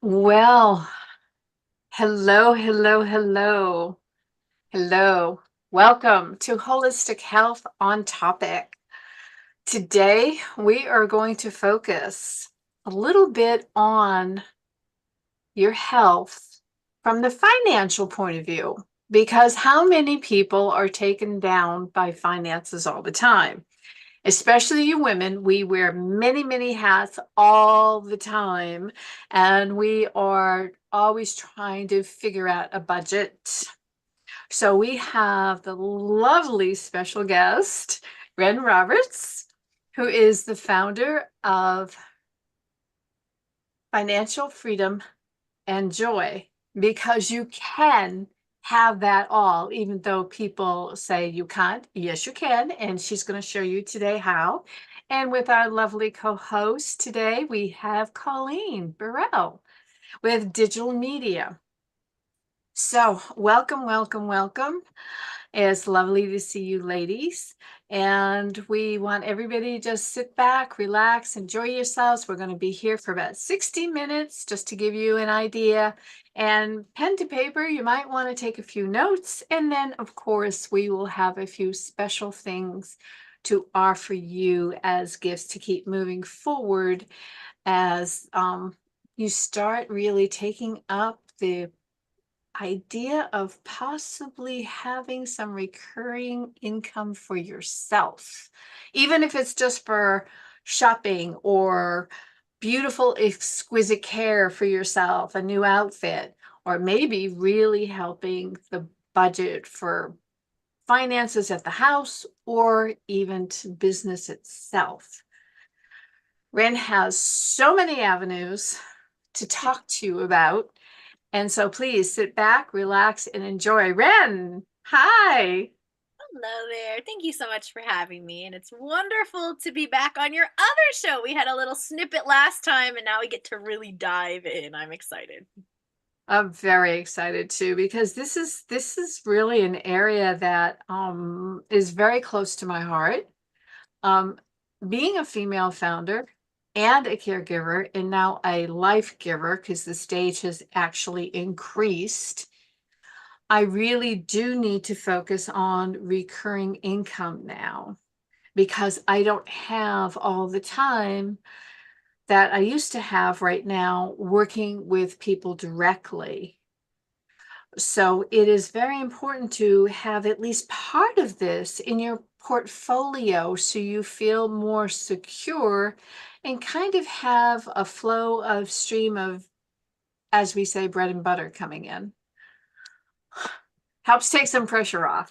Well, hello, hello, hello, hello. Welcome to Holistic Health on Topic. Today, we are going to focus a little bit on your health from the financial point of view, because how many people are taken down by finances all the time? Especially you women, we wear many, many hats all the time, and we are always trying to figure out a budget. So we have the lovely special guest, Ren Robertz, who is the founder of Financial Freedom and Joy, because you can have that all, even though people say you can't. Yes, you can. And she's going to show you today how. And with our lovely co-host today, we have Colleen Burrill with digital media. So welcome, welcome, welcome. It's lovely to see you ladies. And we want everybody to just sit back, relax, enjoy yourselves. We're going to be here for about 60 minutes just to give you an idea. And pen to paper, you might want to take a few notes. And then, of course, we will have a few special things to offer you as gifts to keep moving forward as you start really taking up the idea of possibly having some recurring income for yourself, even if it's just for shopping or beautiful, exquisite care for yourself, a new outfit, or maybe really helping the budget for finances at the house or even to business itself. Ren has so many avenues to talk to you about. And so please sit back, relax, and enjoy. Ren, hi. Hello there. Thank you so much for having me. And it's wonderful to be back on your other show. We had a little snippet last time, and now we get to really dive in. I'm excited. I'm very excited too, because this is really an area that is very close to my heart. Um, Being a female founder and a caregiver, and now a life giver, because the stage has actually increased, I really do need to focus on recurring income now, because I don't have all the time that I used to have right now working with people directly. So it is very important to have at least part of this in your portfolio so you feel more secure and kind of have a flow of stream of, as we say, bread and butter coming in. Helps take some pressure off.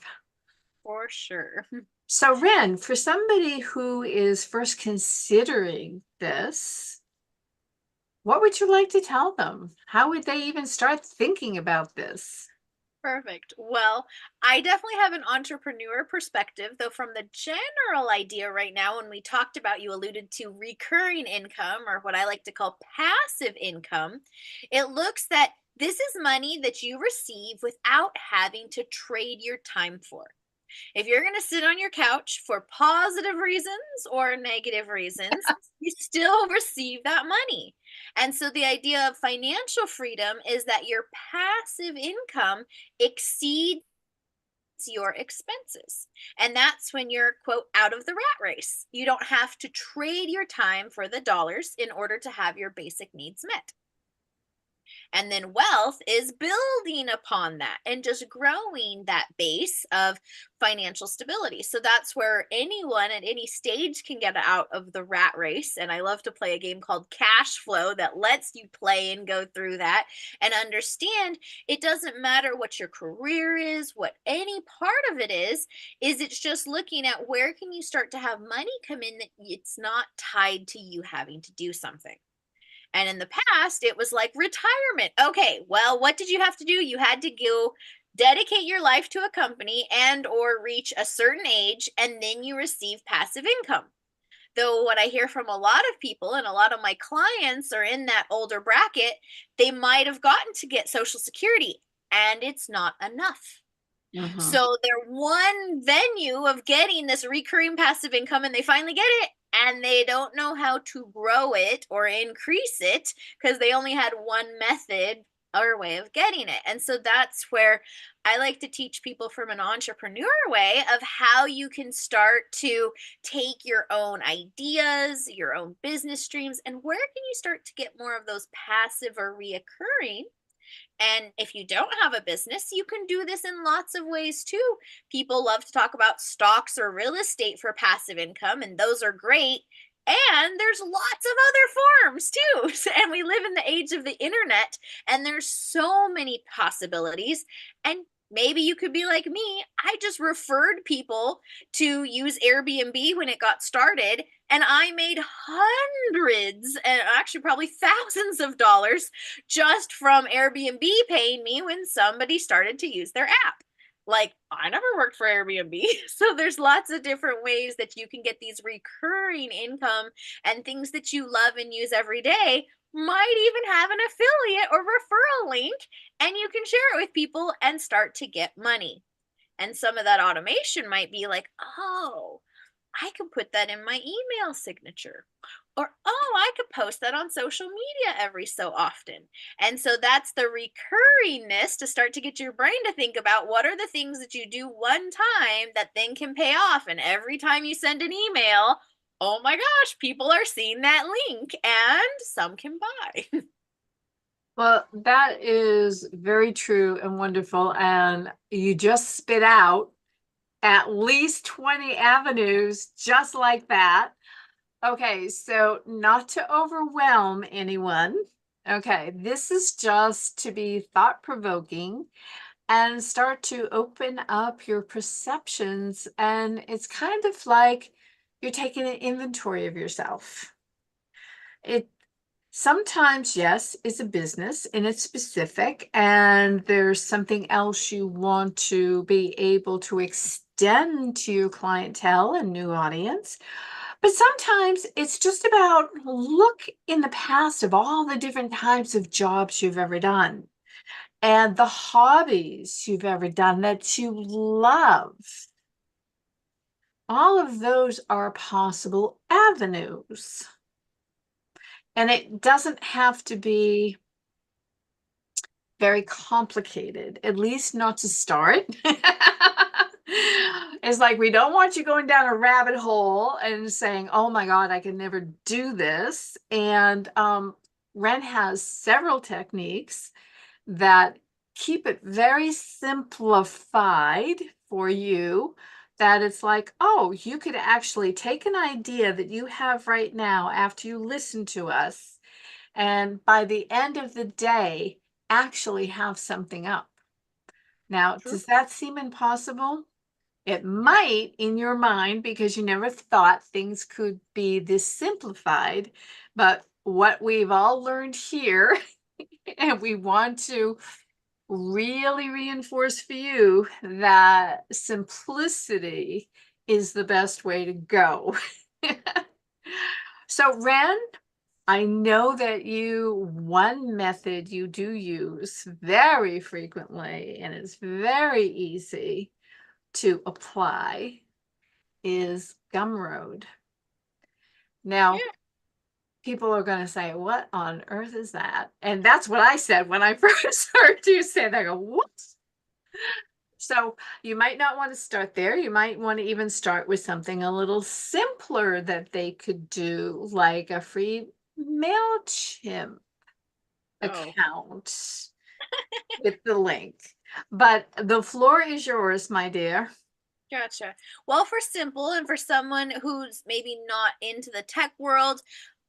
For sure. So, Ren, for somebody who is first considering this, what would you like to tell them? How would they even start thinking about this? Perfect. Well, I definitely have an entrepreneur perspective, though, from the general idea right now, when we talked about, you alluded to recurring income, or what I like to call passive income. It looks that this is money that you receive without having to trade your time for. If you're going to sit on your couch for positive reasons or negative reasons, you still receive that money. And so the idea of financial freedom is that your passive income exceeds your expenses. And that's when you're, quote, out of the rat race. You don't have to trade your time for the dollars in order to have your basic needs met. And then wealth is building upon that and just growing that base of financial stability. So that's where anyone at any stage can get out of the rat race. And I love to play a game called Cash Flow that lets you play and go through that and understand it doesn't matter what your career is, what any part of it is it's just looking at where can you start to have money come in that it's not tied to you having to do something. And in the past, it was like retirement. Okay, well, what did you have to do? You had to go dedicate your life to a company and or reach a certain age, and then you receive passive income. Though what I hear from a lot of people and a lot of my clients are in that older bracket, they might have gotten to get Social Security and it's not enough. Mhm. So they're one venue of getting this recurring passive income and they finally get it and they don't know how to grow it or increase it because they only had one method or way of getting it. And so that's where I like to teach people from an entrepreneur way of how you can start to take your own ideas, your own business streams, and where can you start to get more of those passive or reoccurring. And if you don't have a business, you can do this in lots of ways too. People love to talk about stocks or real estate for passive income, and those are great. And there's lots of other forms too. And we live in the age of the internet, and there's so many possibilities. And maybe you could be like me. I just referred people to use Airbnb when it got started, and I made hundreds and actually probably thousands of dollars just from Airbnb paying me when somebody started to use their app. Like, I never worked for Airbnb. So there's lots of different ways that you can get these recurring income and things that you love and use every day. Might even have an affiliate or referral link, and you can share it with people and start to get money. And some of that automation might be like, oh, I can put that in my email signature. Or, oh, I could post that on social media every so often. And so that's the recurringness to start to get your brain to think about what are the things that you do one time that then can pay off. And every time you send an email, oh my gosh, people are seeing that link and some can buy. Well, that is very true and wonderful. And you just spit out at least 20 avenues just like that. Okay, so not to overwhelm anyone. Okay, this is just to be thought-provoking and start to open up your perceptions. And it's kind of like you're taking an inventory of yourself. It sometimes, yes, it's a business and it's specific, and there's something else you want to be able to extend to your clientele and new audience. But sometimes it's just about look in the past of all the different types of jobs you've ever done and the hobbies you've ever done that you love. All of those are possible avenues. And it doesn't have to be very complicated, at least not to start. It's like we don't want you going down a rabbit hole and saying, oh my God, I can never do this. And Ren has several techniques that keep it very simplified for you, that it's like, oh, you could actually take an idea that you have right now after you listen to us, and by the end of the day, actually have something up. Now, True. does that seem impossible? It might in your mind because you never thought things could be this simplified. But what we've all learned here, and we want to really reinforce for you, that simplicity is the best way to go. So, Ren, I know that one method you do use very frequently and it's very easy to apply is Gumroad. Now, Yeah. people are going to say, what on earth is that? And that's what I said when I first heard you say that. I go, what? So you might not want to start there. You might want to even start with something a little simpler that they could do, like a free MailChimp Oh, account with the link. But the floor is yours, my dear. gotcha. Well, for simple and for someone who's maybe not into the tech world,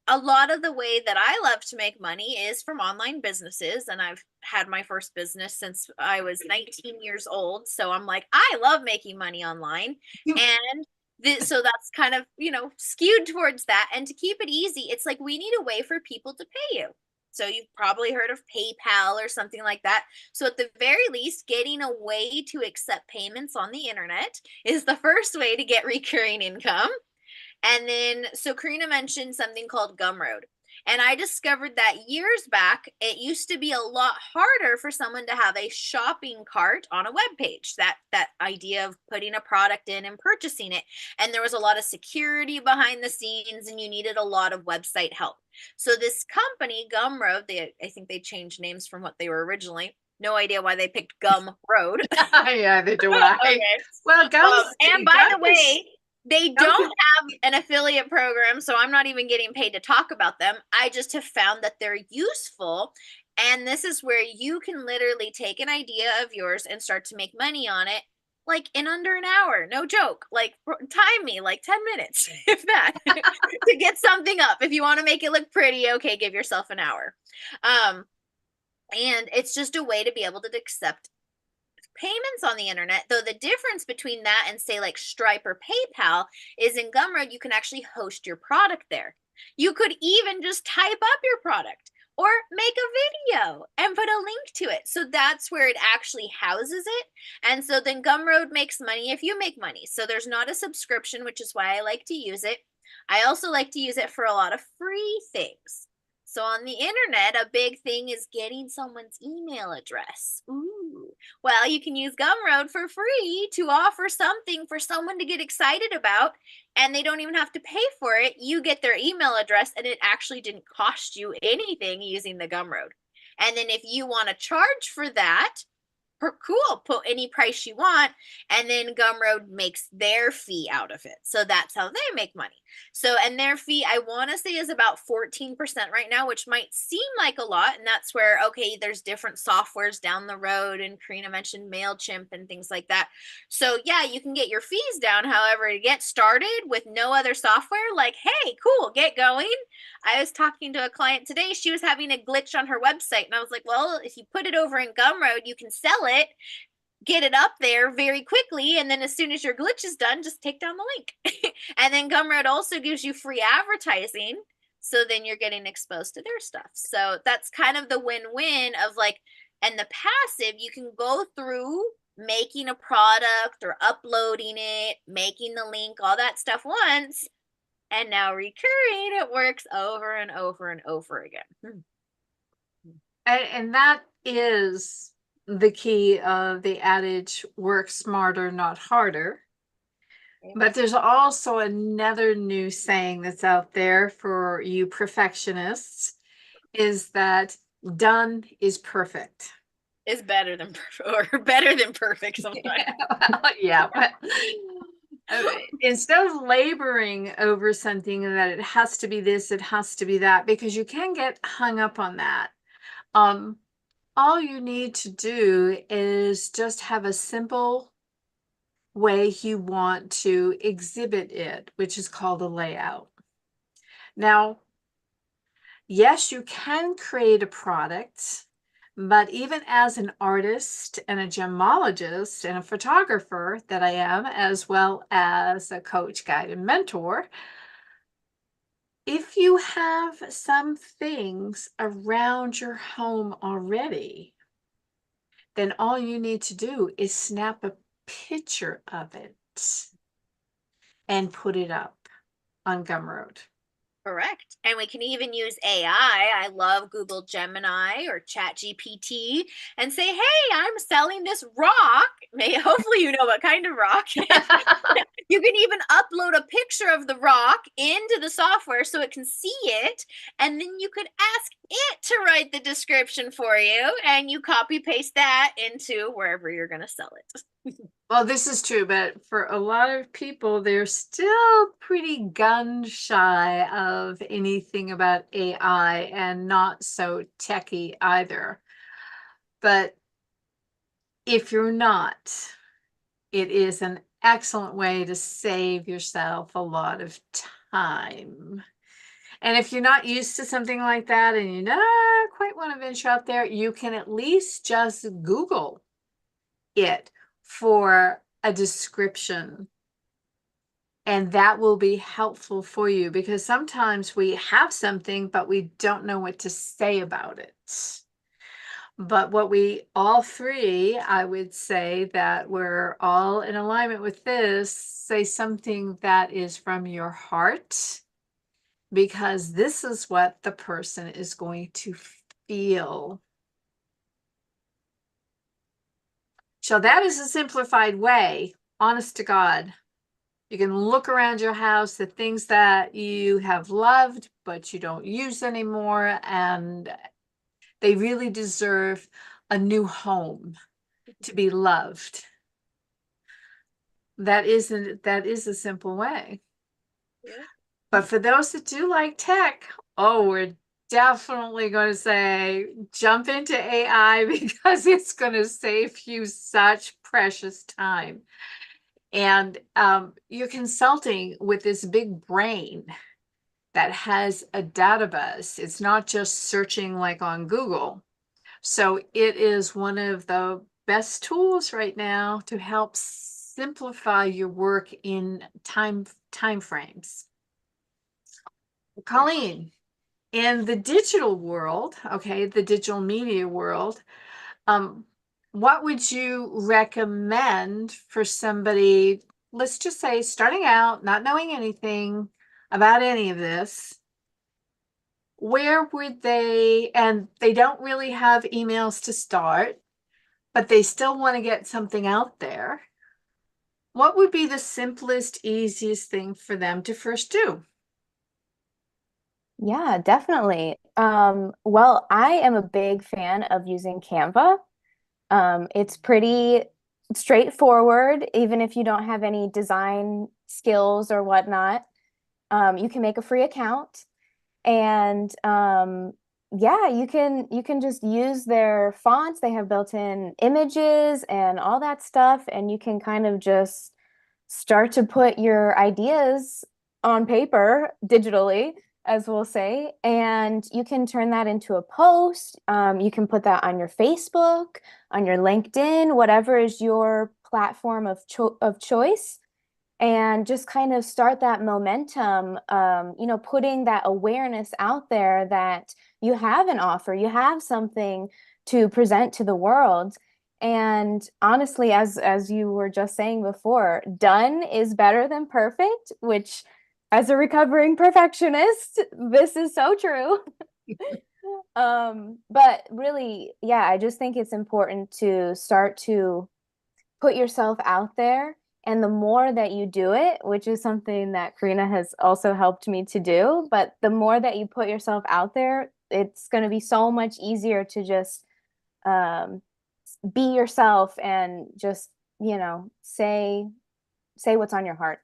a lot of the way that I love to make money is from online businesses. And I've had my first business since I was 19 years old. So I'm like, I love making money online. And so that's kind of, skewed towards that. And to keep it easy, it's like we need a way for people to pay you. So you've probably heard of PayPal or something like that. So at the very least, getting a way to accept payments on the internet is the first way to get recurring income. And then, so Carryna mentioned something called Gumroad. And I discovered that years back, it used to be a lot harder for someone to have a shopping cart on a web page. That idea of putting a product in and purchasing it. And there was a lot of security behind the scenes, and you needed a lot of website help. So this company, Gumroad, I think they changed names from what they were originally. No idea why they picked Gum Road. Yeah, they do. I Okay. well, And by the gums, way, they gums don't have an affiliate program, so I'm not even getting paid to talk about them. I just have found that they're useful. And this is where you can literally take an idea of yours and start to make money on it, like in under an hour. No joke. Like, time me like 10 minutes, if that, to get something up. If you want to make it look pretty, okay, give yourself an hour. And it's just a way to be able to accept payments on the internet. Though the difference between that and say like Stripe or PayPal is in Gumroad, you can actually host your product there. You could even just type up your product or make a video and put a link to it. So that's where it actually houses it. And so then Gumroad makes money if you make money. So there's not a subscription, which is why I like to use it. I also like to use it for a lot of free things. So on the internet, a big thing is getting someone's email address. Ooh. Well, you can use Gumroad for free to offer something for someone to get excited about, and they don't even have to pay for it. You get their email address, and it actually didn't cost you anything using the Gumroad. And then if you want to charge for that, cool, put any price you want, and then Gumroad makes their fee out of it. So that's how they make money. So, and their fee, I want to say, is about 14% right now, which might seem like a lot. And that's where, okay, there's different softwares down the road, and Car'ryna mentioned MailChimp and things like that. So yeah, you can get your fees down. However, to get started with no other software, like, hey, cool, get going. I was talking to a client today. She was having a glitch on her website. And I was like, well, if you put it over in Gumroad, you can sell it, get it up there very quickly. And then as soon as your glitch is done, just take down the link. And then Gumroad also gives you free advertising. So then you're getting exposed to their stuff. So that's kind of the win-win of like, and the passive, you can go through making a product or uploading it, making the link, all that stuff once. And now recurring, it works over and over and over again. and that is the key of the adage, work smarter, not harder. But there's also another new saying that's out there for you perfectionists, is that done is perfect. Is better than perfect, or better than perfect sometimes. Yeah, but instead of laboring over something that it has to be this, it has to be that, because you can get hung up on that. All you need to do is just have a simple way you want to exhibit it, which is called a layout. Now, yes, you can create a product, but even as an artist and a gemologist and a photographer that I am, as well as a coach, guide, and mentor, if you have some things around your home already, then all you need to do is snap a picture of it and put it up on Gumroad. Correct. And we can even use AI. I love Google Gemini or Chat GPT and say, hey, I'm selling this rock. Hopefully you know what kind of rock. You can even upload a picture of the rock into the software so it can see it. And then you could ask it to write the description for you, and you copy paste that into wherever you're going to sell it. Well, this is true, but for a lot of people, they're still pretty gun shy of anything about AI and not so techy either. But if you're not, it is an excellent way to save yourself a lot of time. And if you're not used to something like that and you not quite want to venture out there, you can at least just Google it for a description. And that will be helpful for you, because sometimes we have something, but we don't know what to say about it. But what we all three, I would say that we're all in alignment with this, say something that is from your heart because this is what the person is going to feel. So that is a simplified way, honest to God. You can look around your house, the things that you have loved, but you don't use anymore, and they really deserve a new home to be loved. That is a simple way. Yeah. But for those that do like tech, oh, we're definitely going to say jump into AI because it's going to save you such precious time. And you're consulting with this big brain that has a database. It's not just searching like on Google. So it is one of the best tools right now to help simplify your work in time frames. Colleen, in the digital world, okay, the digital media world, um, what would you recommend for somebody, let's just say starting out, not knowing anything about any of this? Where would they, and they don't really have emails to start, but they still want to get something out there. What would be the simplest, easiest thing for them to first do? Yeah, definitely. Well, I am a big fan of using Canva. It's pretty straightforward, even if you don't have any design skills or whatnot. You can make a free account and yeah, you can just use their fonts. They have built-in images and all that stuff, and you can kind of just start to put your ideas on paper digitally, as we'll say, and you can turn that into a post. You can put that on your Facebook, on your LinkedIn, whatever is your platform of choice, and just kind of start that momentum, putting that awareness out there that you have an offer, you have something to present to the world. And honestly, as you were just saying before, done is better than perfect, which as a recovering perfectionist, this is so true. But really, yeah, I just think it's important to start to put yourself out there. And the more that you do it, which is something that Car'ryna has also helped me to do, but the more that you put yourself out there, it's going to be so much easier to just um, be yourself and just, say what's on your heart.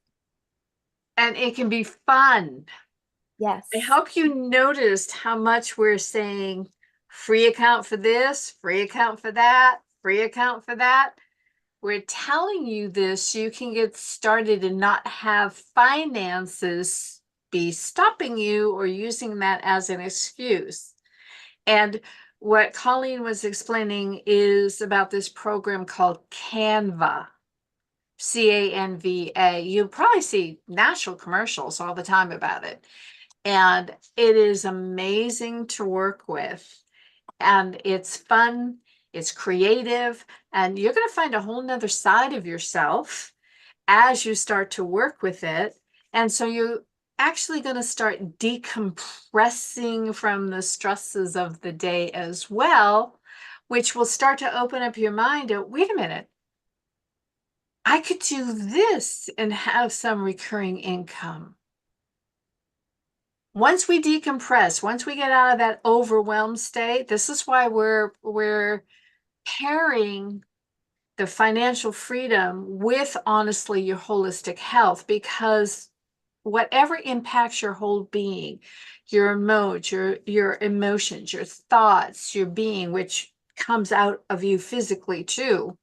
And it can be fun. I Yes. hope you noticed how much we're saying free account for this, free account for that, free account for that. We're telling you this so you can get started and not have finances be stopping you or using that as an excuse. And what Colleen was explaining is about this program called Canva, Canva. You'll probably see national commercials all the time about it. And it is amazing to work with. And it's fun, it's creative, and you're going to find a whole nother side of yourself as you start to work with it. And so you're actually going to start decompressing from the stresses of the day as well, which will start to open up your mind to, wait a minute, I could do this and have some recurring income. Once we decompress, once we get out of that overwhelmed state, this is why we're pairing the financial freedom with honestly your holistic health, because whatever impacts your whole being, your mood, your emotions, your thoughts, your being, which comes out of you physically too,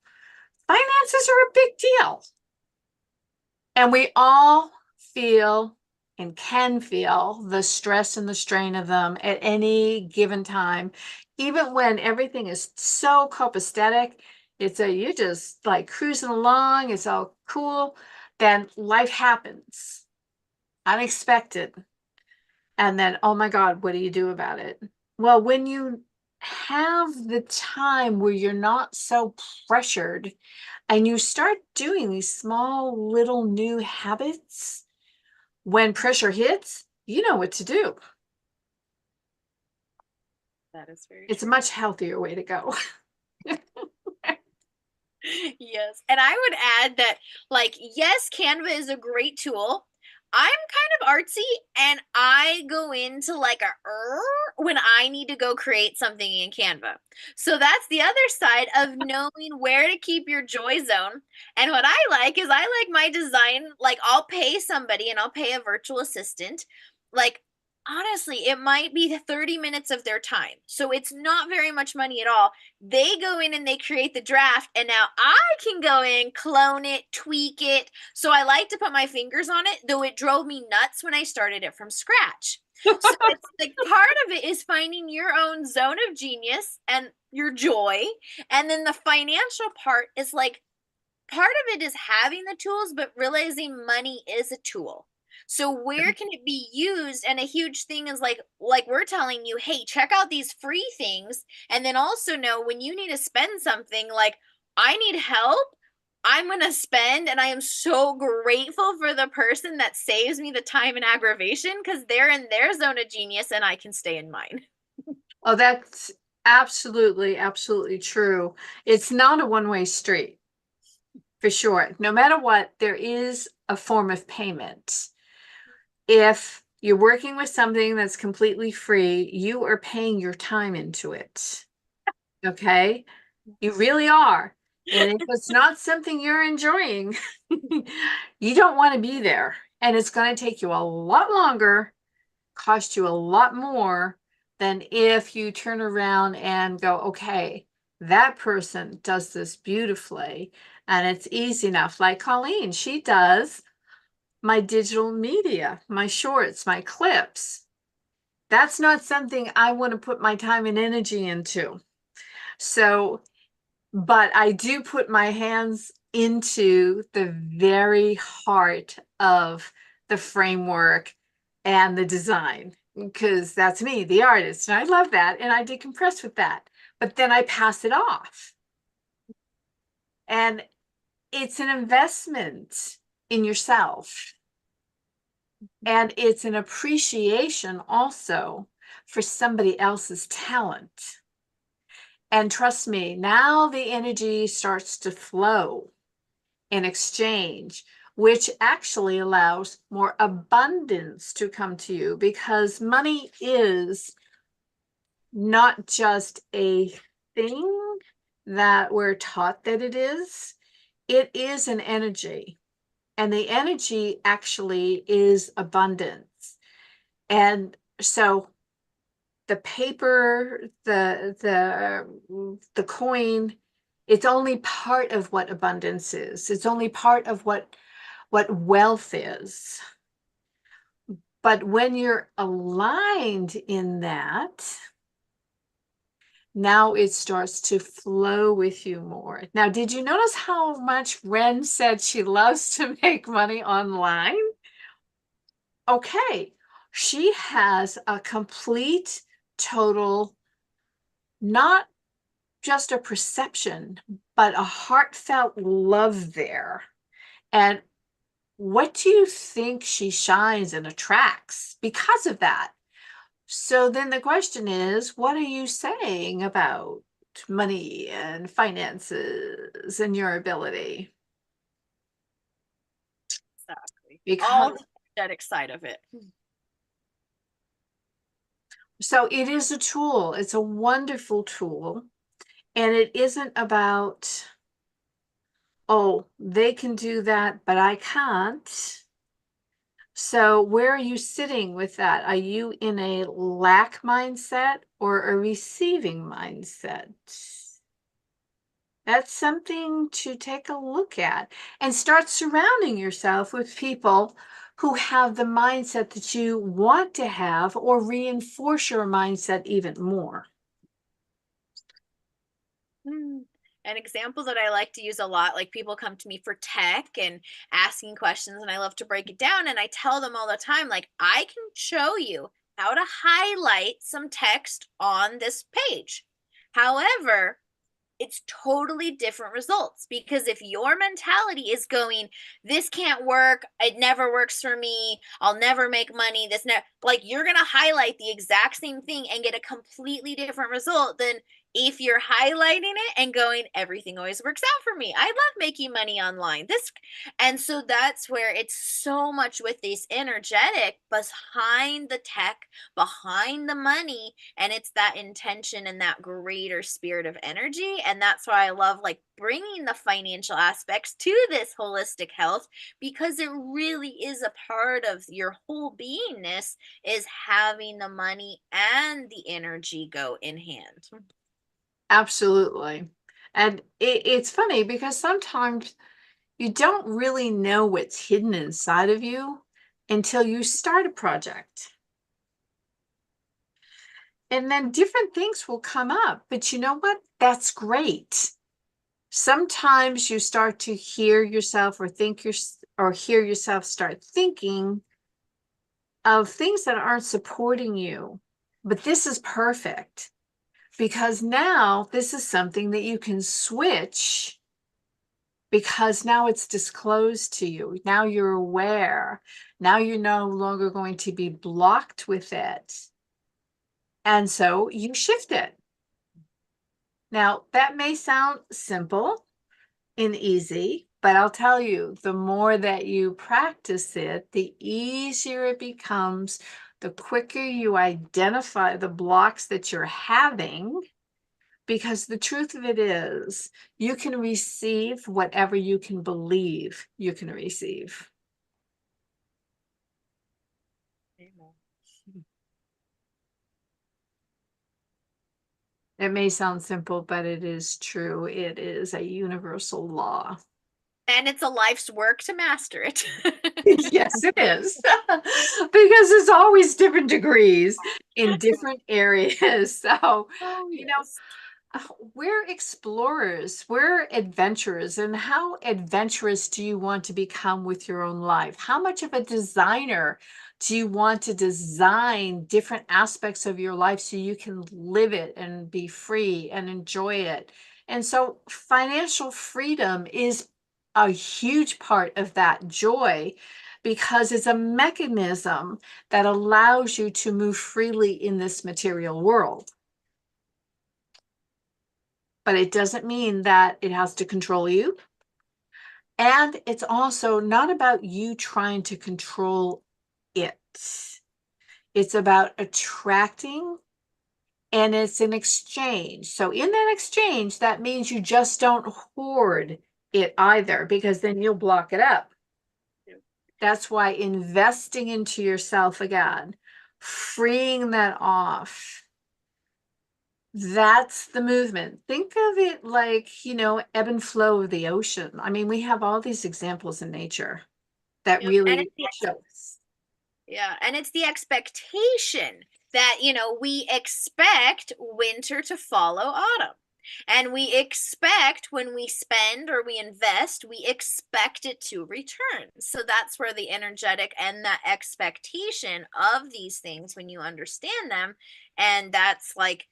finances are a big deal. And we all feel and can feel the stress and the strain of them at any given time. Even when everything is so copacetic, you're just like cruising along, it's all cool. Then life happens, unexpected. And then, oh my God, what do you do about it? Well, when you have the time where you're not so pressured and you start doing these small little new habits, when pressure hits, you know what to do. That is very It's a true. much healthier way to go. Yes. And I would add that, like, yes, Canva is a great tool. I'm kind of artsy and I go into like when I need to go create something in Canva. So that's the other side of knowing where to keep your joy zone. And what I like is I like my design, like I'll pay somebody and I'll pay a virtual assistant. Like honestly, it might be 30 minutes of their time. So it's not very much money at all. They go in and they create the draft, and now I can go in, clone it, tweak it. So I like to put my fingers on it, though it drove me nuts when I started it from scratch. So it's like part of it is finding your own zone of genius and your joy. And then the financial part is like part of it is having the tools, but realizing money is a tool. So where can it be used? And a huge thing is like we're telling you, hey, check out these free things. And then also know when you need to spend something, like I need help, I'm going to spend. And I am so grateful for the person that saves me the time and aggravation because they're in their zone of genius and I can stay in mine. Oh, that's absolutely, absolutely true. It's not a one-way street, for sure. No matter what, there is a form of payment. If you're working with something that's completely free, you are paying your time into it. Okay? You really are. And if it's not something you're enjoying, you don't want to be there. And it's going to take you a lot longer, cost you a lot more than if you turn around and go, okay, that person does this beautifully and it's easy enough. Like Colleen, she does my digital media, my shorts, my clips. That's not something I want to put my time and energy into. So, but I do put my hands into the very heart of the framework and the design because that's me, the artist. And I love that. And I decompress with that. But then I pass it off. And it's an investment in yourself. And it's an appreciation also for somebody else's talent. And trust me, now the energy starts to flow in exchange, which actually allows more abundance to come to you because money is not just a thing that we're taught that it is an energy. And the energy actually is abundance. And so the paper, the coin, it's only part of what abundance is. It's only part of what wealth is. But when you're aligned in that, now it starts to flow with you more. Now, did you notice how much Ren said she loves to make money online? Okay, she has a complete, total, not just a perception, but a heartfelt love there. And what do you think she shines and attracts because of that? So then the question is, what are you saying about money and finances and your ability? Exactly. All Because the energetic side of it. so it is a tool. It's a wonderful tool. And it isn't about, oh, they can do that, but I can't. So where are you sitting with that? Are you in a lack mindset or a receiving mindset? That's something to take a look at and start surrounding yourself with people who have the mindset that you want to have or reinforce your mindset even more. An example that I like to use a lot, like people come to me for tech and asking questions, and I love to break it down. And I tell them all the time, like, I can show you how to highlight some text on this page. However, it's totally different results. Because if your mentality is going, this can't work, it never works for me, I'll never make money, this never, like, you're going to highlight the exact same thing and get a completely different result than if you're highlighting it and going, everything always works out for me, I love making money online, this. And so that's where it's so much with this energetic behind the tech, behind the money, and it's that intention and that greater spirit of energy. And that's why I love like bringing the financial aspects to this holistic health, because it really is a part of your whole beingness, is having the money and the energy go in hand. Absolutely. And it's funny because sometimes you don't really know what's hidden inside of you until you start a project. And then different things will come up. But you know what? That's great. Sometimes you start to hear yourself or hear yourself start thinking of things that aren't supporting you. But this is perfect, because now this is something that you can switch, because now it's disclosed to you. Now you're aware. Now you're no longer going to be blocked with it. And so you shift it. Now, that may sound simple and easy, but I'll tell you, the more that you practice it, the easier it becomes, the quicker you identify the blocks that you're having. Because the truth of it is, you can receive whatever you can believe you can receive. It may sound simple, but it is true. It is a universal law. And it's a life's work to master it. Yes, it is. Because it's always different degrees in different areas. So, you know, we're explorers, we're adventurers. And how adventurous do you want to become with your own life? How much of a designer do you want to design different aspects of your life so you can live it and be free and enjoy it? And so financial freedom is a huge part of that joy, because it's a mechanism that allows you to move freely in this material world. But it doesn't mean that it has to control you. And it's also not about you trying to control it. It's about attracting, and it's an exchange. So in that exchange, that means you just don't hoard it either, because then you'll block it up. That's why investing into yourself again, freeing that off, that's the movement. Think of it like, ebb and flow of the ocean. I mean, we have all these examples in nature that Yep. And really it's the show us. Yeah, and it's the expectation that, we expect winter to follow autumn. And we expect when we spend or we invest, we expect it to return. So that's where the energetic and that expectation of these things, when you understand them, and that's like,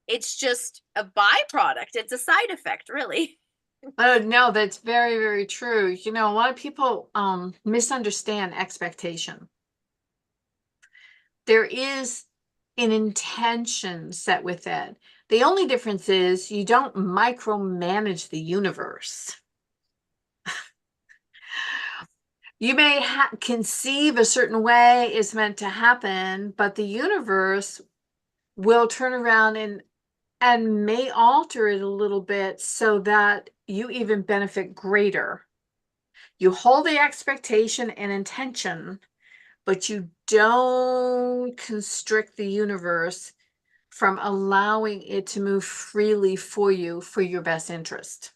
it's just a byproduct, it's a side effect, really. Oh, no, that's very, very true. A lot of people misunderstand expectation. There is an intention set with it. The only difference is you don't micromanage the universe. You may conceive a certain way is meant to happen, but the universe will turn around and may alter it a little bit so that you even benefit greater. You hold the expectation and intention, but you don't constrict the universe from allowing it to move freely for you for your best interest.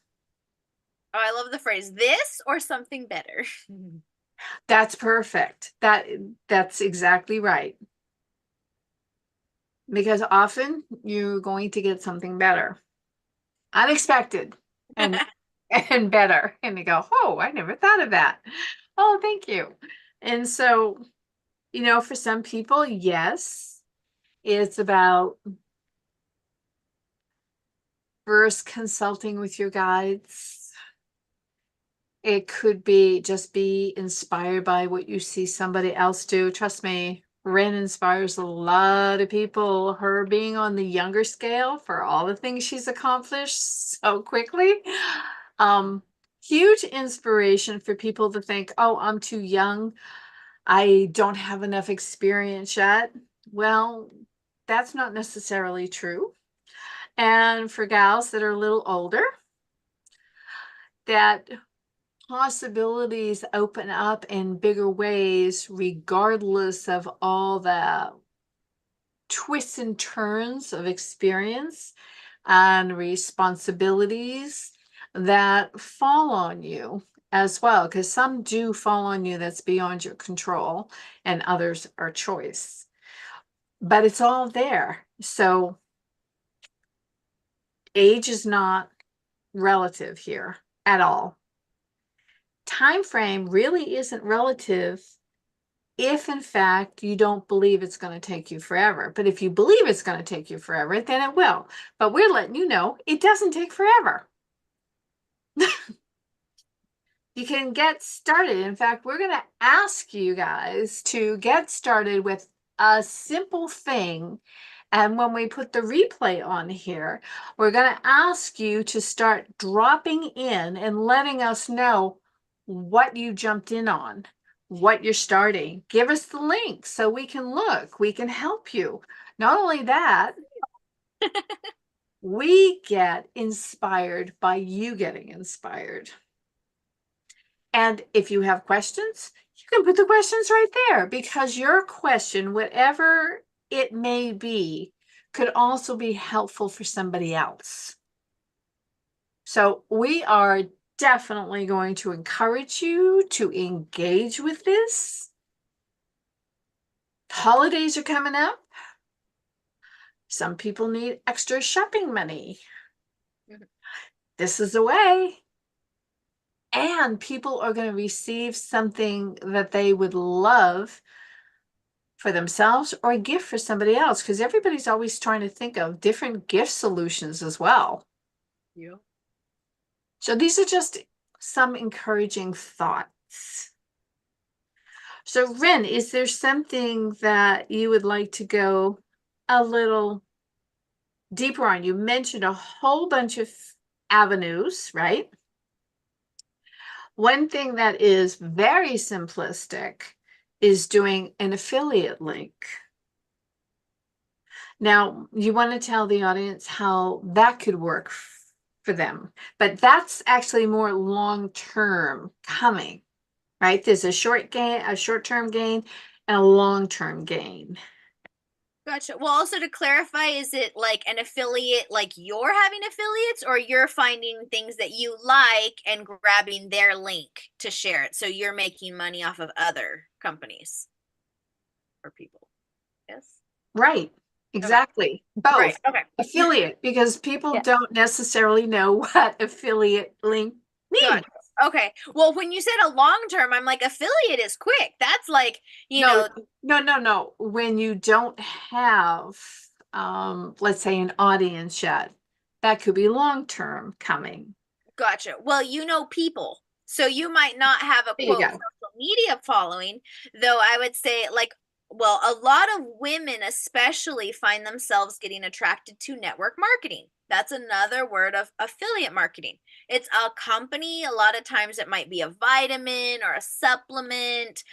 Oh, I love the phrase, this or something better. That's perfect. That's exactly right. Because often you're going to get something better, unexpected, and and better. And you go, oh, I never thought of that. Oh, thank you. And so, for some people, yes, it's about first consulting with your guides. It could be just be inspired by what you see somebody else do. Trust me, Ren inspires a lot of people. Her being on the younger scale for all the things she's accomplished so quickly. Huge inspiration for people to think, oh, I'm too young. I don't have enough experience yet. Well, that's not necessarily true. And for gals that are a little older, that possibilities open up in bigger ways, regardless of all the twists and turns of experience and responsibilities that fall on you as well. Because some do fall on you that's beyond your control, and others are choice. But it's all there. So age is not relative here at all. Time frame really isn't relative if in fact you don't believe it's going to take you forever. But if you believe it's going to take you forever, then it will. But we're letting you know it doesn't take forever. You can get started. In fact, we're going to ask you guys to get started with a simple thing. And when we put the replay on here, we're going to ask you to start dropping in and letting us know what you jumped in on, what you're starting. Give us the link so we can look, we can help you. Not only that, we get inspired by you getting inspired. And if you have questions, you can put the questions right there, because your question, whatever it may be, could also be helpful for somebody else. So we are definitely going to encourage you to engage with this. Holidays are coming up. Some people need extra shopping money. This is a way. And people are going to receive something that they would love for themselves or a gift for somebody else, because everybody's always trying to think of different gift solutions as well. Yeah. So these are just some encouraging thoughts. So Ren, is there something that you would like to go a little deeper on? You mentioned a whole bunch of avenues, right? One thing that is very simplistic is doing an affiliate link. Now, you want to tell the audience how that could work for them, but that's actually more long-term coming, right? There's a short-term gain, and a long-term gain. Gotcha. Well, also to clarify, is it like an affiliate, like you're having affiliates, or you're finding things that you like and grabbing their link to share it? So you're making money off of other companies or people. Yes. Right. Exactly. Both. Right. Okay. Affiliate, because people Yeah. don't necessarily know what affiliate link means. Gotcha. Okay. Well, when you said a long term, I'm like, affiliate is quick. That's like, No. When you don't have, let's say, an audience yet, that could be long-term coming. Gotcha. Well, people. So you might not have a There you quote go. social media following, though I would say a lot of women especially find themselves getting attracted to network marketing. That's another word of affiliate marketing. It's a company. A lot of times it might be a vitamin or a supplement,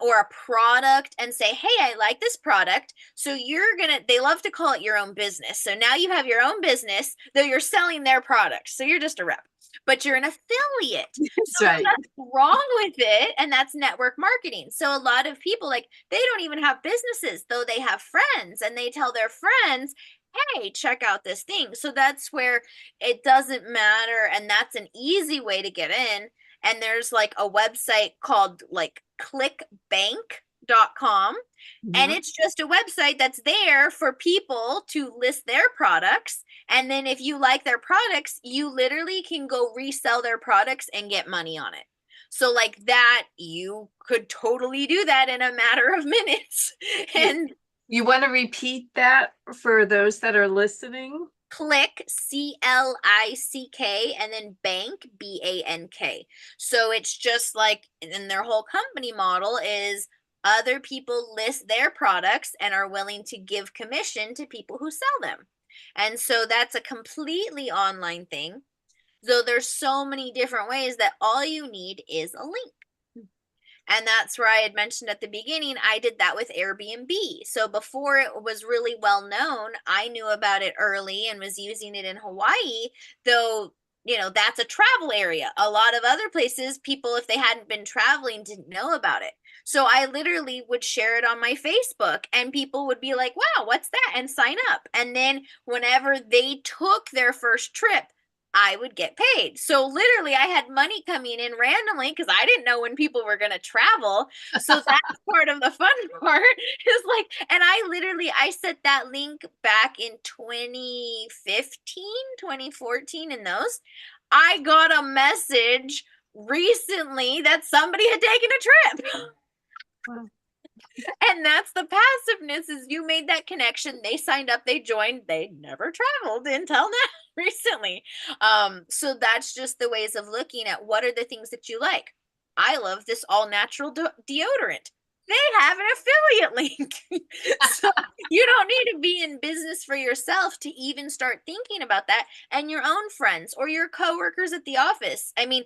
or a product, and say, hey, I like this product. So they love to call it your own business. So now you have your own business, though you're selling their products. So you're just a rep, but you're an affiliate. That's So right. that's wrong with it. And that's network marketing. So a lot of people, they don't even have businesses, though they have friends, and they tell their friends, hey, check out this thing. So that's where it doesn't matter. And that's an easy way to get in. And there's a website called clickbank.com. And it's just a website that's there for people to list their products. And then if you like their products, you literally can go resell their products and get money on it. So that, you could totally do that in a matter of minutes. And you want to repeat that for those that are listening? Click, CLICK, and then bank, BANK. So it's just like, and their whole company model is other people list their products and are willing to give commission to people who sell them. And so that's a completely online thing. So there's so many different ways that all you need is a link. And that's where I had mentioned at the beginning, I did that with Airbnb. So before it was really well known, I knew about it early and was using it in Hawaii, though, you know, that's a travel area. A lot of other places, people, if they hadn't been traveling, didn't know about it. So I literally would share it on my Facebook and people would be like, wow, what's that? And sign up. And then whenever they took their first trip, I would get paid. So literally I had money coming in randomly because I didn't know when people were going to travel. So that's part of the fun part is like, and I set that link back in 2015, 2014 in those. I got a message recently that somebody had taken a trip. Wow. And that's the passiveness is you made that connection. They signed up, they joined, they never traveled until now recently. So that's just the ways of looking at what are the things that you like. I love this all natural deodorant. They have an affiliate link. So you don't need to be in business for yourself to even start thinking about that, and your own friends or your coworkers at the office. I mean,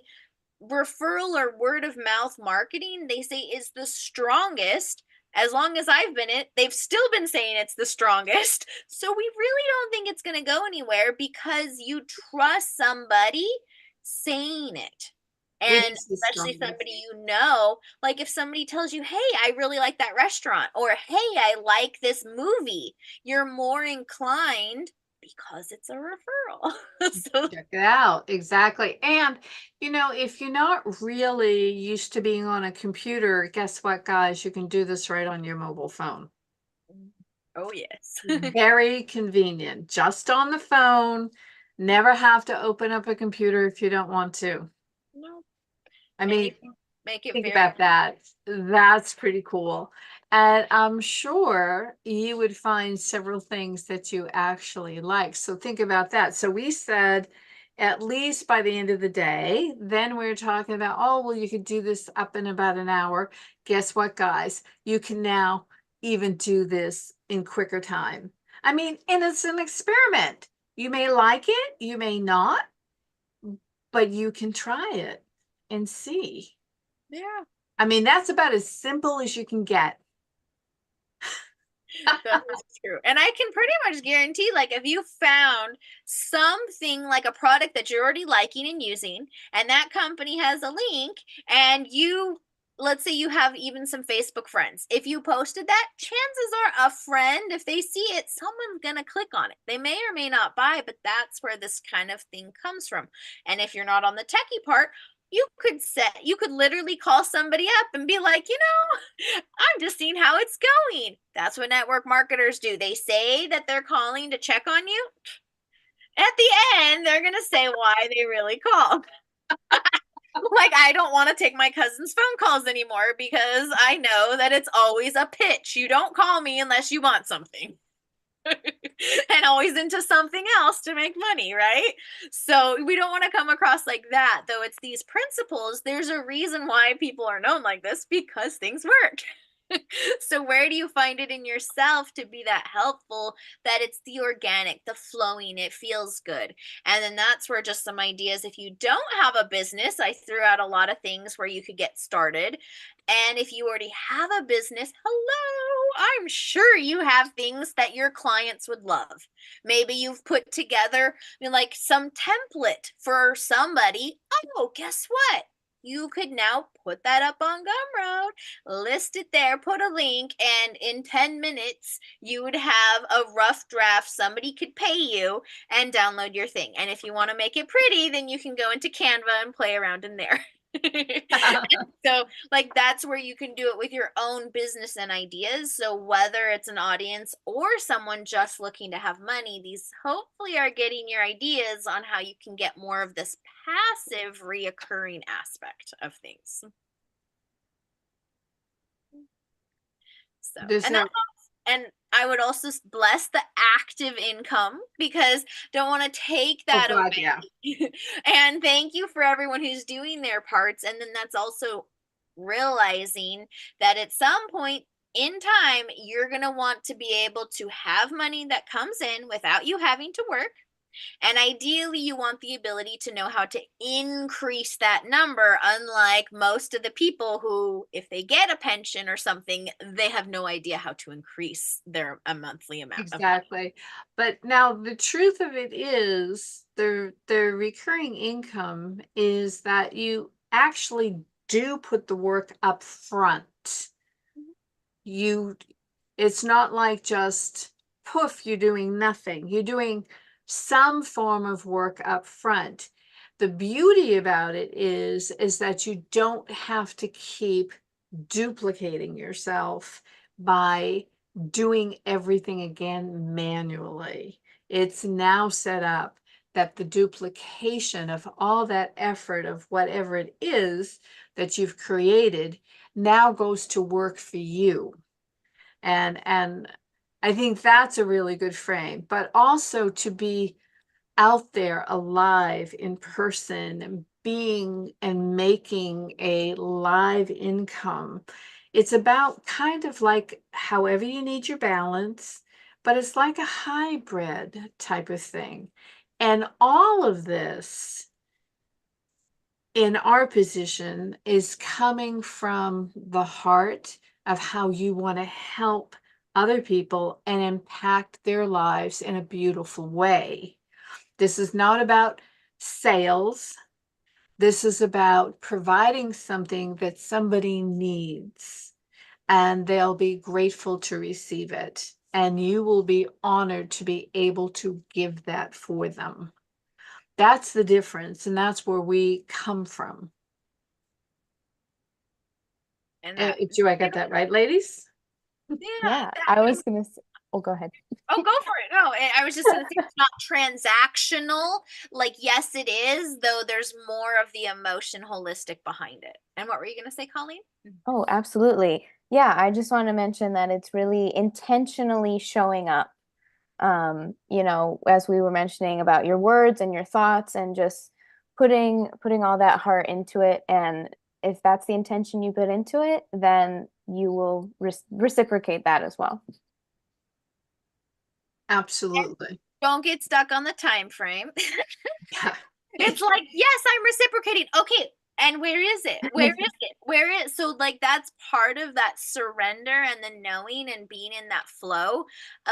referral or word of mouth marketing, they say is the strongest. As long as I've been it, they've still been saying it's the strongest. So we really don't think it's going to go anywhere because you trust somebody saying it. It And is the especially strongest. somebody you know, like if somebody tells you, hey, I really like that restaurant, or hey, I like this movie, you're more inclined because it's a referral. So Check it out. Exactly. And, you know, if you're not really used to being on a computer, guess what, guys? You can do this right on your mobile phone. oh yes. Very convenient. Just on the phone. Never have to open up a computer if you don't want to. No. I And you mean, can make it think very about that. That's pretty cool. And I'm sure you would find several things that you actually like. So think about that. So we said at least by the end of the day, then we're talking about, oh, well, you could do this up in about an hour. Guess what, guys? You can now even do this in quicker time. I mean, and it's an experiment. You may like it, you may not, but you can try it and see. yeah. I mean, that's about as simple as you can get. That is true. And I can pretty much guarantee, like, if you found something like a product that you're already liking and using, and that company has a link, and you, let's say you have even some Facebook friends, if you posted that, chances are a friend, if they see it, someone's going to click on it. They may or may not buy, but that's where this kind of thing comes from. And if you're not on the techie part, you could literally call somebody up and be like, you know, I'm just seeing how it's going. That's what network marketers do. They say that they're calling to check on you. At the end, they're going to say why they really called. Like, I don't want to take my cousin's phone calls anymore because I know that it's always a pitch. You don't call me unless you want something. And always into something else to make money, right? So we don't want to come across like that, though it's these principles. There's a reason why people are known like this because things work. So where do you find it in yourself to be that helpful, that it's the organic, the flowing, it feels good? And then that's where just some ideas, if you don't have a business, I threw out a lot of things where you could get started. And if you already have a business, hello, I'm sure you have things that your clients would love. Maybe you've put together, like some template for somebody. Oh, guess what? You could now put that up on Gumroad, list it there, put a link, and in 10 minutes, you would have a rough draft. Somebody could pay you and download your thing. And if you want to make it pretty, then you can go into Canva and play around in there. So like that's where you can do it with your own business and ideas. So whether it's an audience or someone just looking to have money, these hopefully are getting your ideas on how you can get more of this passive reoccurring aspect of things. So, There's and no, that's And I would also bless the active income, because don't want to take Oh that God, yeah. away. And thank you for everyone who's doing their parts. And then that's also realizing that at some point in time, you're going to want to be able to have money that comes in without you having to work. And ideally, you want the ability to know how to increase that number, unlike most of the people who, if they get a pension or something, they have no idea how to increase their a monthly amount of money. Exactly. But now the truth of it is the recurring income is that you actually do put the work up front. You It's not like just poof, you're doing nothing. You're doing some form of work up front. The beauty about it is that you don't have to keep duplicating yourself by doing everything again manually. It's now set up that the duplication of all that effort of whatever it is that you've created now goes to work for you. And I think that's a really good frame, but also to be out there alive in person and being and making a live income. It's about kind of like however you need your balance, but it's like a hybrid type of thing. And all of this in our position is coming from the heart of how you want to help other people and impact their lives in a beautiful way. This is not about sales. This is about providing something that somebody needs, and they'll be grateful to receive it. And you will be honored to be able to give that for them. That's the difference, and that's where we come from. And that, Do I get that right, ladies? Yeah, that I was gonna say, oh, go ahead. Oh, go for it. No, I was just going to say it's not transactional. Like, yes, it is, though there's more of the emotion holistic behind it. And what were you going to say, Colleen? Oh, absolutely. Yeah, I just want to mention that it's really intentionally showing up. As we were mentioning about your words and your thoughts and just putting all that heart into it. And if that's the intention you put into it, then you will reciprocate that as well. Absolutely. Don't get stuck on the time frame. Yeah. It's like, yes, I'm reciprocating. Okay, and where is it? Where is it? Where is so like that's part of that surrender and the knowing and being in that flow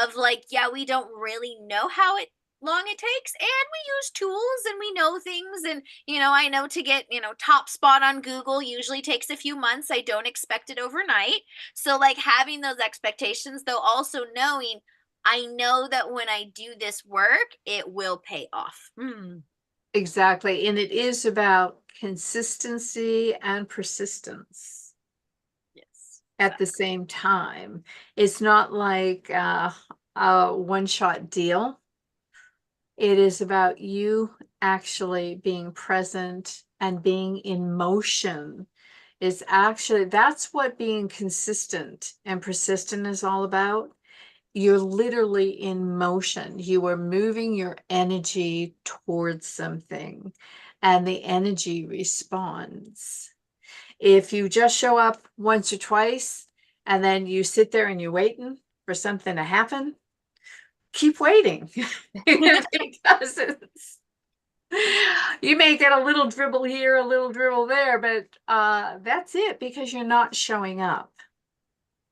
of like, yeah, we don't really know how long it takes, and we use tools and we know things, and I know to get top spot on Google usually takes a few months. I don't expect it overnight. So like having those expectations, though, also knowing I know that when I do this work it will pay off. Exactly. And it is about consistency and persistence Yes, at the same time. It's not like a one-shot deal. It is about you actually being present and being in motion. That's what being consistent and persistent is all about. You're literally in motion. You are moving your energy towards something, and the energy responds. If you just show up once or twice and then you sit there and you're waiting for something to happen, keep waiting. Because you may get a little dribble here, a little dribble there, but that's it, because you're not showing up.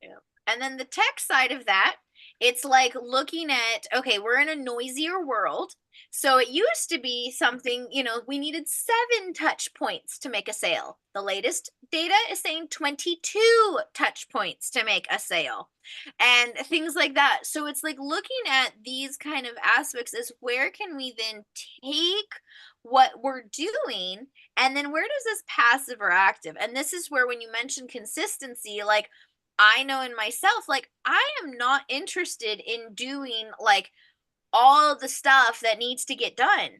yeah. And then the tech side of that, it's like looking at, okay, we're in a noisier world. So it used to be something, we needed 7 touch points to make a sale. The latest data is saying 22 touch points to make a sale and things like that. So it's like looking at these kind of aspects is where can we then take what we're doing, and then where does this passive or active? And this is where when you mention consistency, like I know in myself, like I am not interested in doing like all of the stuff that needs to get done.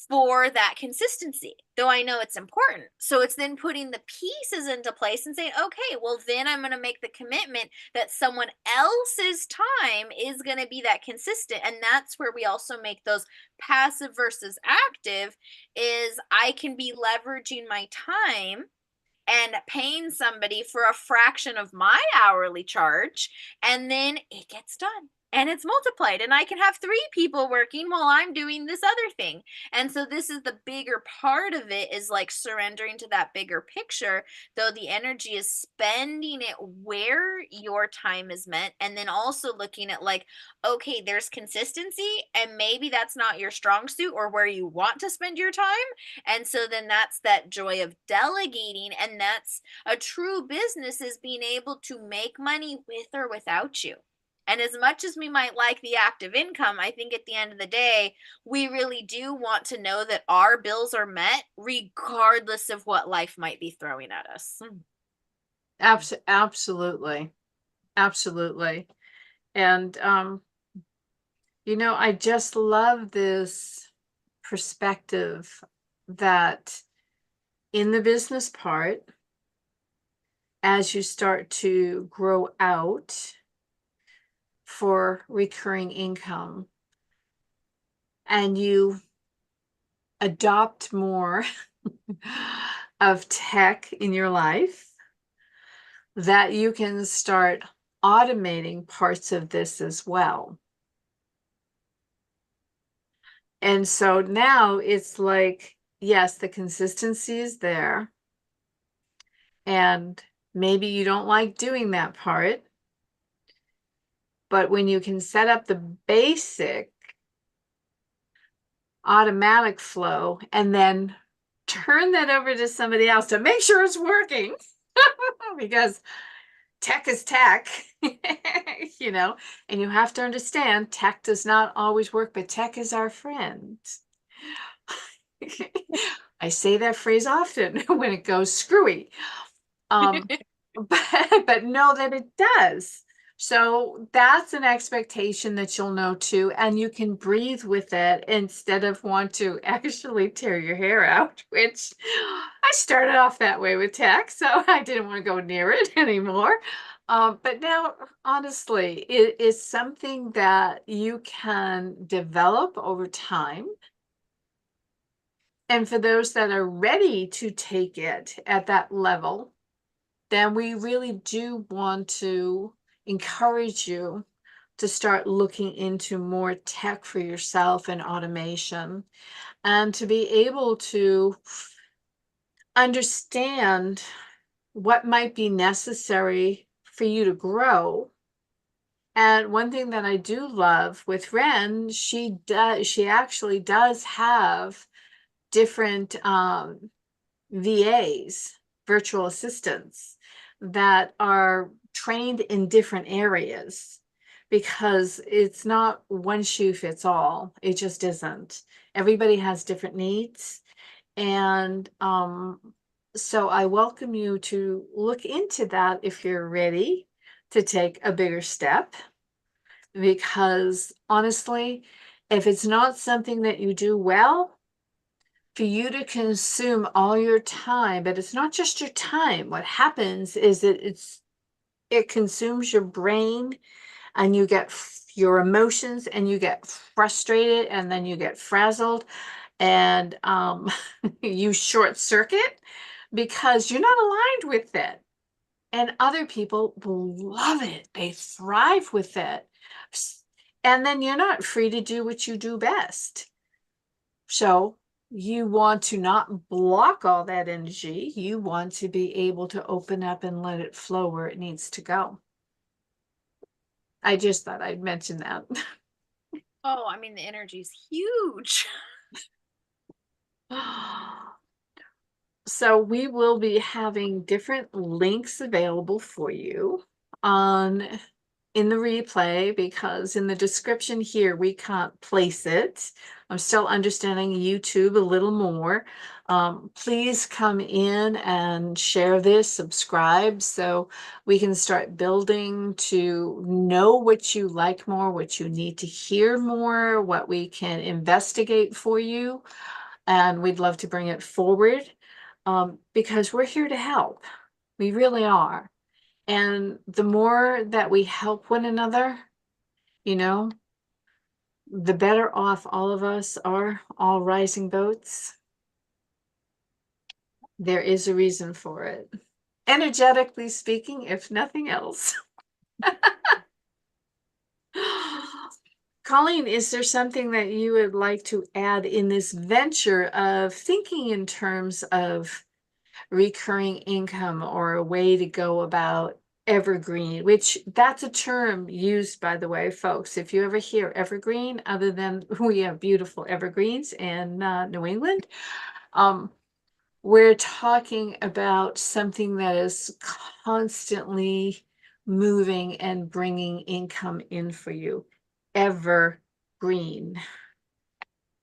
for that consistency, though I know it's important. So it's then putting the pieces into place and saying, okay, well, then I'm going to make the commitment that someone else's time is going to be that consistent. And that's where we also make those passive versus active, is I can be leveraging my time and paying somebody for a fraction of my hourly charge, and then it gets done and it's multiplied, and I can have 3 people working while I'm doing this other thing. And so this is the bigger part of it, is like surrendering to that bigger picture, though the energy is spending it where your time is meant, and then also looking at like, okay, there's consistency, and maybe that's not your strong suit or where you want to spend your time. And so then that's that joy of delegating. And that's a true business, is being able to make money with or without you. And as much as we might like the active income, I think at the end of the day, we really do want to know that our bills are met regardless of what life might be throwing at us. Absolutely. Absolutely. And, I just love this perspective that in the business part, as you start to grow out for recurring income and you adopt more of tech in your life, that you can start automating parts of this as well. And so now it's like, yes, the consistency is there, and maybe you don't like doing that part, but when you can set up the basic automatic flow and then turn that over to somebody else to make sure it's working, because tech is tech, and you have to understand tech does not always work, but tech is our friend. I say that phrase often when it goes screwy. But know that it does. So that's an expectation that you'll know too, and you can breathe with it instead of want to actually tear your hair out, which I started off that way with tech, so I didn't want to go near it anymore. But now, honestly, it is something that you can develop over time. And for those that are ready to take it at that level, then we really do want to encourage you to start looking into more tech for yourself and automation, and to be able to understand what might be necessary for you to grow. And one thing that I do love with Ren, she actually does have different VAs, virtual assistants, that are trained in different areas, because it's not one shoe fits all. It just isn't. Everybody has different needs. And so I welcome you to look into that if you're ready to take a bigger step, because honestly, if it's not something that you do well, for you to consume all your time, but it's not just your time. What happens is that it consumes your brain, and you get your emotions, and you get frustrated, and then you get frazzled, and you short circuit because you're not aligned with it. And other people will love it. They thrive with it. And then you're not free to do what you do best. So you want to not block all that energy. You want to be able to open up and let it flow where it needs to go. I just thought I'd mention that. Oh, I mean, the energy is huge. So we will be having different links available for you in the replay, because in the description here we can't place it. I'm still understanding YouTube a little more. Please come in and share this, subscribe, so we can start building to know what you like more, what you need to hear more, what we can investigate for you. and we'd love to bring it forward, because we're here to help. We really are. And the more that we help one another, you know, the better off all of us are, all rising boats. There is a reason for it. Energetically speaking, if nothing else. Colleen, is there something that you would like to add in this venture of thinking in terms of recurring income, or a way to go about evergreen, which that's a term used, by the way, folks. If you ever hear evergreen, other than we have beautiful evergreens in New England, we're talking about something that is constantly moving and bringing income in for you. Evergreen.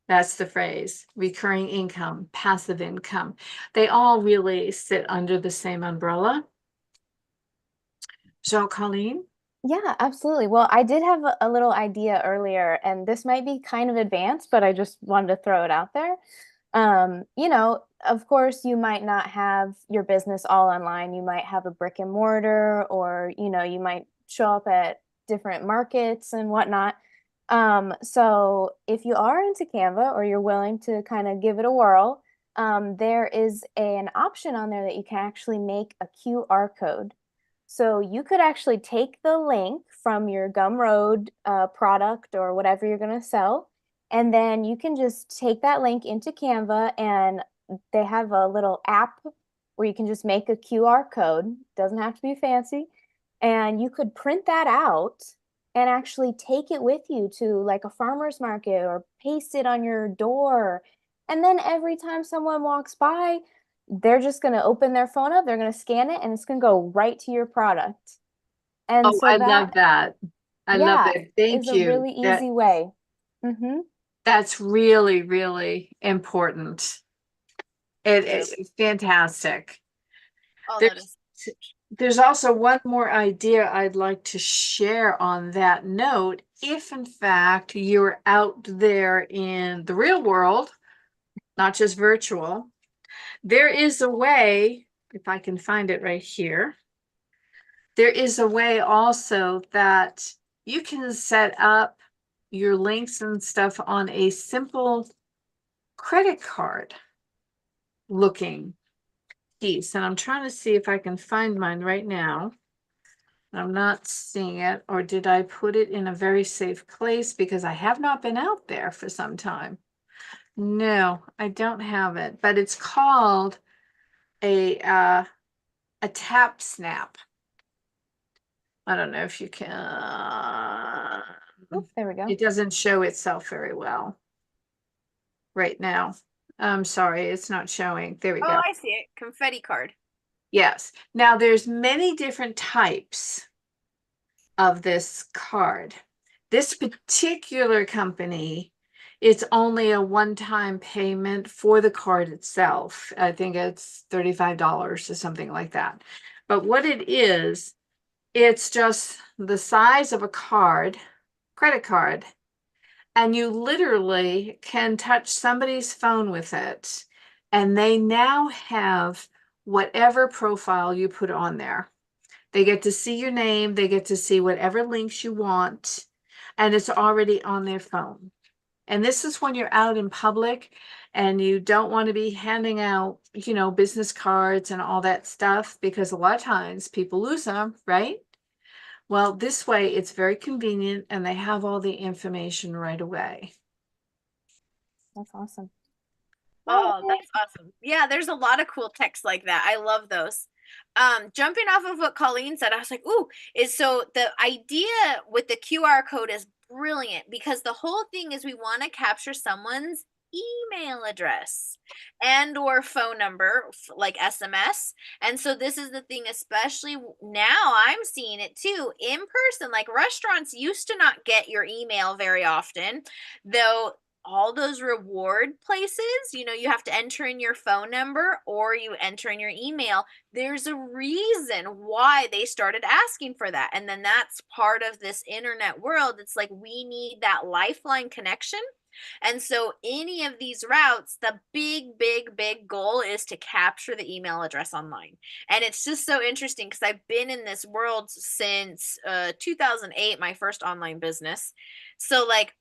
That's the phrase. Recurring income, passive income. They all really sit under the same umbrella. So, Colleen? Yeah, absolutely. Well, I did have a little idea earlier, and this might be kind of advanced, but I just wanted to throw it out there. Of course, you might not have your business all online. You might have a brick and mortar, or, you might show up at different markets and whatnot. So if you are into Canva, or you're willing to kind of give it a whirl, there is an option on there that you can actually make a QR code. So you could actually take the link from your Gumroad product or whatever you're going to sell, and then you can just take that link into Canva, and they have a little app where you can just make a QR code. Doesn't have to be fancy. And you could print that out and actually take it with you to like a farmer's market, or paste it on your door. And then every time someone walks by, they're just going to open their phone up, they're going to scan it, and it's going to go right to your product. And Oh, so I love that, that. I love yeah, that. is Thank a you. really easy way. Mm-hmm. That's really, really important. It Yeah. is fantastic. Oh, that There's is. there's also one more idea I'd like to share on that note. If in fact you're out there in the real world, not just virtual, there is a way, if I can find it right here, there is a way also that you can set up your links and stuff on a simple credit card looking piece. And I'm trying to see if I can find mine right now. I'm not seeing it, or did I put it in a very safe place because I have not been out there for some time? No, I don't have it, but it's called a tap snap. I don't know if you can. Oh, there we go. It doesn't show itself very well right now. I'm sorry, it's not showing. There we Oh, go. I see it. Confetti card. Yes. Now there's many different types of this card. This particular company, it's only a one-time payment for the card itself. I think it's $35 or something like that. But what it is, it's just the size of a card, credit card, and you literally can touch somebody's phone with it, and they now have whatever profile you put on there. They get to see your name, they get to see whatever links you want, and it's already on their phone. And this is when you're out in public and you don't want to be handing out, business cards and all that stuff, because a lot of times people lose them, right? Well, this way it's very convenient and they have all the information right away. That's awesome. Oh, that's awesome. Yeah, there's a lot of cool texts like that. I love those. Jumping off of what Colleen said, I was like, ooh, is so the idea with the QR code is brilliant, because the whole thing is we want to capture someone's email address and or phone number, like SMS. And so this is the thing, especially now I'm seeing it too in person. Like restaurants used to not get your email very often, though all those reward places, you have to enter in your phone number or you enter in your email. There's a reason why they started asking for that. And then that's part of this internet world. It's like we need that lifeline connection. And so any of these routes, the big goal is to capture the email address online. And it's just so interesting because I've been in this world since 2008, my first online business. So like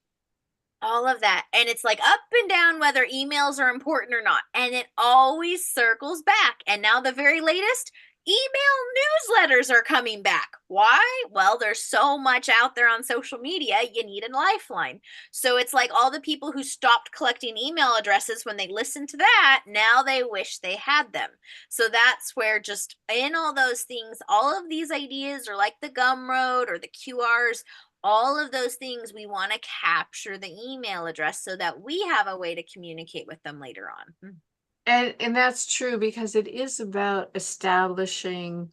all of that. And it's like up and down whether emails are important or not. And it always circles back. And now the very latest, email newsletters are coming back. Why? Well, there's so much out there on social media, you need a lifeline. So it's like all the people who stopped collecting email addresses when they listened to that, now they wish they had them. So that's where just in all those things, all of these ideas are like the Gumroad or the QRs, all of those things we want to capture the email address so that we have a way to communicate with them later on. And that's true, because it is about establishing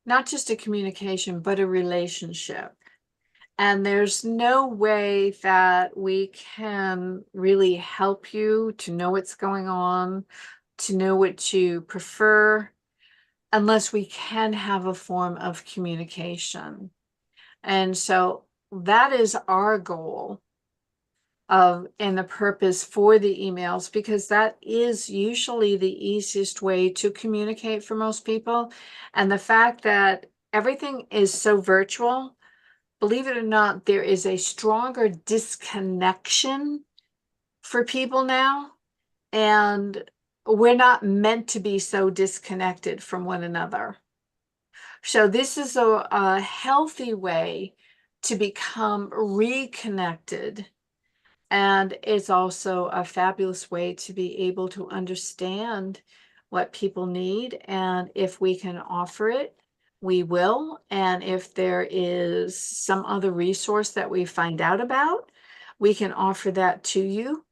not just a communication, but a relationship. And there's no way that we can really help you to know what's going on, to know what you prefer, unless we can have a form of communication. And so that is our goal of and the purpose for the emails, because that is usually the easiest way to communicate for most people. And the fact that everything is so virtual, believe it or not, there is a stronger disconnection for people now. And we're not meant to be so disconnected from one another. So this is a healthy way to become reconnected. And it's also a fabulous way to be able to understand what people need. And if we can offer it, we will. And if there is some other resource that we find out about, we can offer that to you.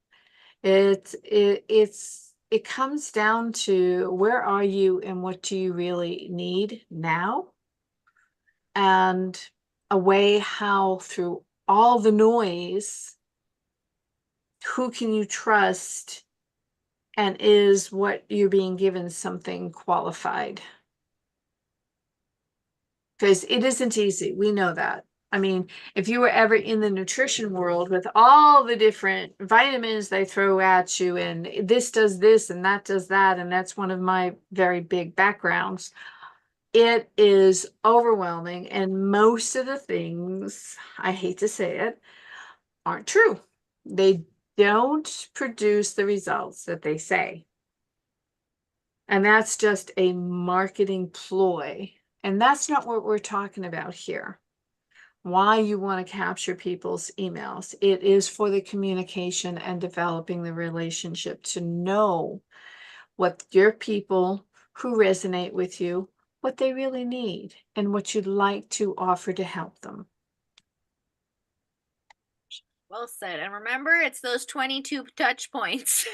It comes down to where are you and what do you really need now? And a way how through all the noise, who can you trust, and is what you're being given something qualified? Because it isn't easy. We know that. I mean, if you were ever in the nutrition world with all the different vitamins they throw at you, and this does this and that does that, and that's one of my very big backgrounds, it is overwhelming. And most of the things, I hate to say it, aren't true. They don't produce the results that they say. And that's just a marketing ploy. And that's not what we're talking about here. Why you want to capture people's emails. It is for the communication and developing the relationship, to know what your people who resonate with you, what they really need, and what you'd like to offer to help them. Well said. And remember, it's those 22 touch points.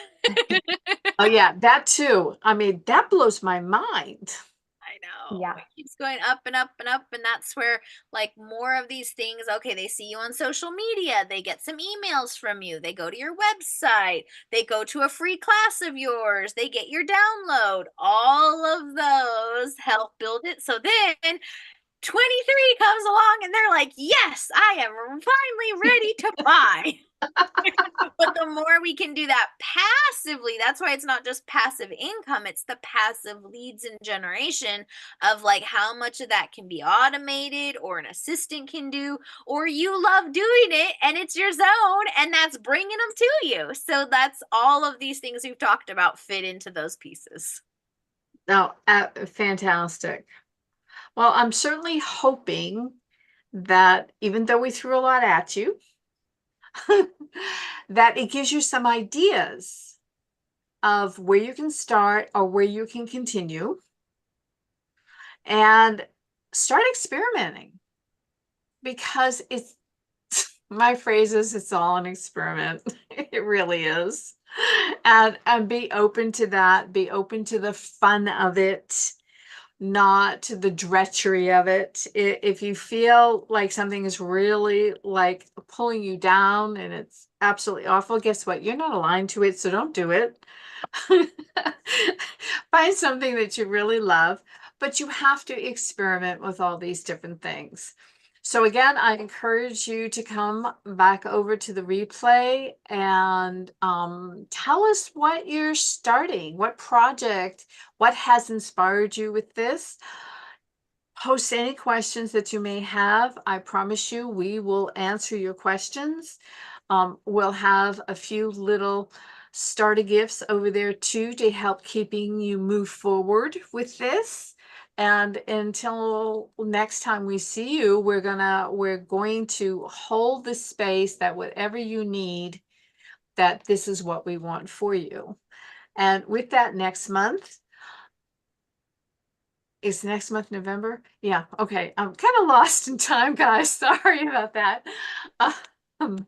Oh yeah, that too. I mean, that blows my mind. I know. Yeah. It keeps going up and up and up. And that's where, like, more of these things, okay, they see you on social media, they get some emails from you, they go to your website, they go to a free class of yours, they get your download. All of those help build it. So then 23 comes along and they're like, yes, I am finally ready to buy. But the more we can do that passively, that's why it's not just passive income, it's the passive leads and generation of like how much of that can be automated or an assistant can do, or you love doing it and it's your zone and that's bringing them to you. So that's all of these things we've talked about fit into those pieces. No, fantastic. Well, I'm certainly hoping that even though we threw a lot at you, that it gives you some ideas of where you can start or where you can continue, and start experimenting, because it's my phrase is, it's all an experiment. It really is. And be open to that, be open to the fun of it, not the drudgery of it. If you feel like something is really like pulling you down and it's absolutely awful, guess what? You're not aligned to it, so don't do it. Find something that you really love, but you have to experiment with all these different things. So again, I encourage you to come back over to the replay and tell us what you're starting, what project, what has inspired you with this. Post any questions that you may have. I promise you, we will answer your questions. We'll have a few little starter gifts over there too to help keeping you move forward with this. And until next time we see you, we're going to hold the space that whatever you need, that this is what we want for you. And with that, next month, is next month November? Yeah, okay. I'm kind of lost in time, guys. Sorry about that. Um,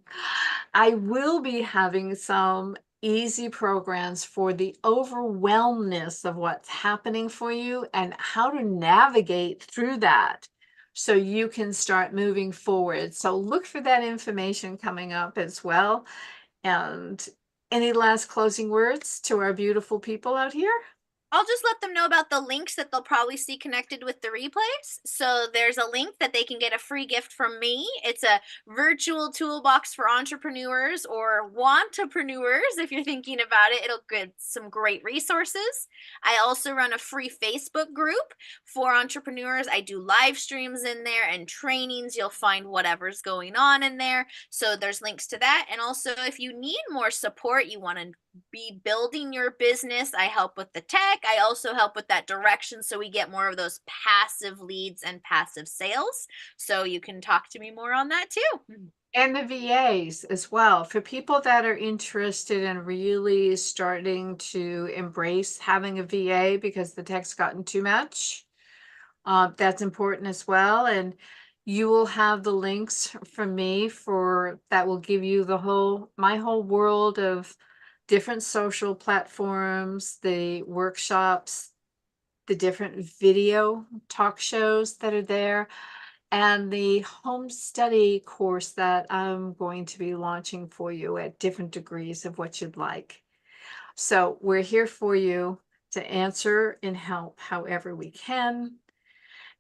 I will be having some easy programs for the overwhelmness of what's happening for you and how to navigate through that so you can start moving forward. So look for that information coming up as well. And any last closing words to our beautiful people out here? I'll just let them know about the links that they'll probably see connected with the replays. So there's a link that they can get a free gift from me. It's a virtual toolbox for entrepreneurs or wantapreneurs. If you're thinking about it, it'll get some great resources. I also run a free Facebook group for entrepreneurs. I do live streams in there and trainings. You'll find whatever's going on in there. So there's links to that. And also, if you need more support, you want to be building your business, I help with the tech. I also help with that direction so we get more of those passive leads and passive sales. So you can talk to me more on that too. And the VAs as well. For people that are interested in really starting to embrace having a VA because the tech's gotten too much, that's important as well. And you will have the links from me for that will give you my whole world of different social platforms, the workshops, the different video talk shows that are there, and the home study course that I'm going to be launching for you at different degrees of what you'd like. So we're here for you to answer and help however we can.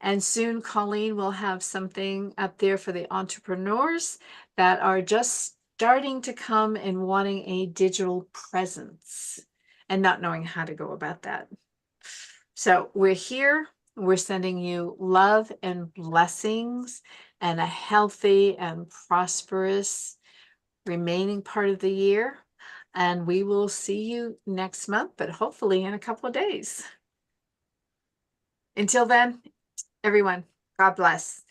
And soon Colleen will have something up there for the entrepreneurs that are just starting to come and wanting a digital presence and not knowing how to go about that. So we're here. We're sending you love and blessings and a healthy and prosperous remaining part of the year. And we will see you next month, but hopefully in a couple of days. Until then, everyone, God bless.